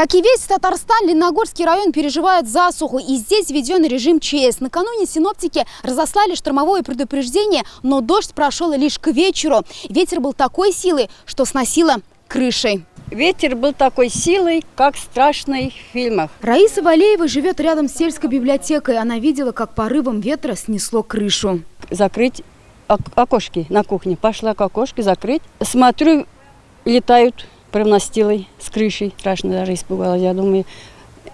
Как и весь Татарстан, Лениногорский район переживает засуху, и здесь введен режим ЧС. Накануне синоптики разослали штормовое предупреждение, но дождь прошел лишь к вечеру. Ветер был такой силы, что сносило крышей. Ветер был такой силой, как в страшных фильмах. Раиса Валеева живет рядом с сельской библиотекой. Она видела, как порывом ветра снесло крышу. Закрыть окошки на кухне. Пошла к окошке закрыть. Смотрю, летают прям настилой с крышей. Страшно даже испугалась. Я думаю,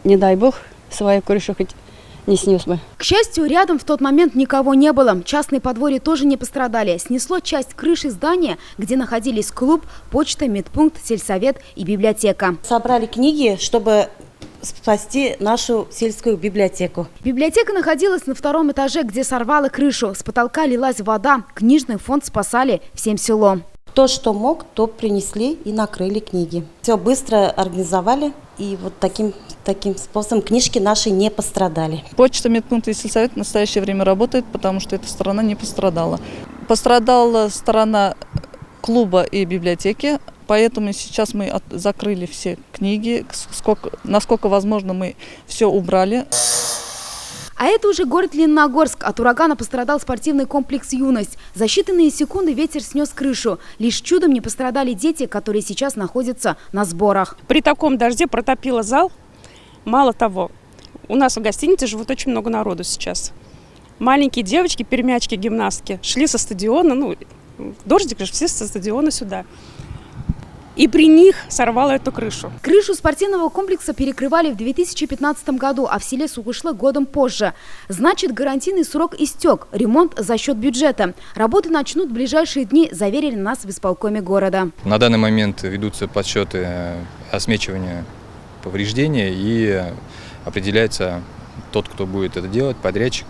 не дай бог, свою крышу хоть не снес бы. К счастью, рядом в тот момент никого не было. Частные подворья тоже не пострадали. Снесло часть крыши здания, где находились клуб, почта, медпункт, сельсовет и библиотека. Собрали книги, чтобы спасти нашу сельскую библиотеку. Библиотека находилась на втором этаже, где сорвало крышу. С потолка лилась вода. Книжный фонд спасали всем селом. То, что мог, то принесли и накрыли книги. Все быстро организовали, и вот таким способом книжки наши не пострадали. Почта, медпункт и сельсовет в настоящее время работает, потому что эта сторона не пострадала. Пострадала сторона клуба и библиотеки, поэтому сейчас мы закрыли все книги. Насколько возможно, мы все убрали. А это уже город Лениногорск. От урагана пострадал спортивный комплекс «Юность». За считанные секунды ветер снес крышу. Лишь чудом не пострадали дети, которые сейчас находятся на сборах. При таком дожде протопило зал. Мало того, у нас в гостинице живут очень много народу сейчас. Маленькие девочки, пермячки, гимнастки шли со стадиона, дождик же, все со стадиона сюда. И при них сорвало эту крышу. Крышу спортивного комплекса перекрывали в 2015 году, а в селе Сугушлы годом позже. Значит, гарантийный срок истек. Ремонт за счет бюджета. Работы начнут в ближайшие дни, заверили нас в исполкоме города. На данный момент ведутся подсчеты осмечивания повреждения и определяется тот, кто будет это делать, подрядчик,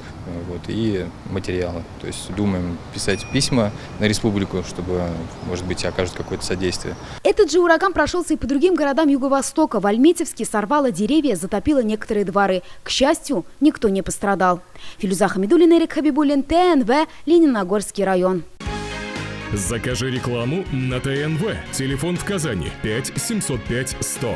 и материалы. То есть думаем писать письма на республику, чтобы, может быть, окажут какое-то содействие. Этот же ураган прошелся и по другим городам Юго-Востока. В Альметьевске сорвало деревья, затопило некоторые дворы. К счастью, никто не пострадал. Филюза Хамидуллина, Эрик Хабибуллин, ТНВ, Лениногорский район. Закажи рекламу на ТНВ. Телефон в Казани 5 705 100.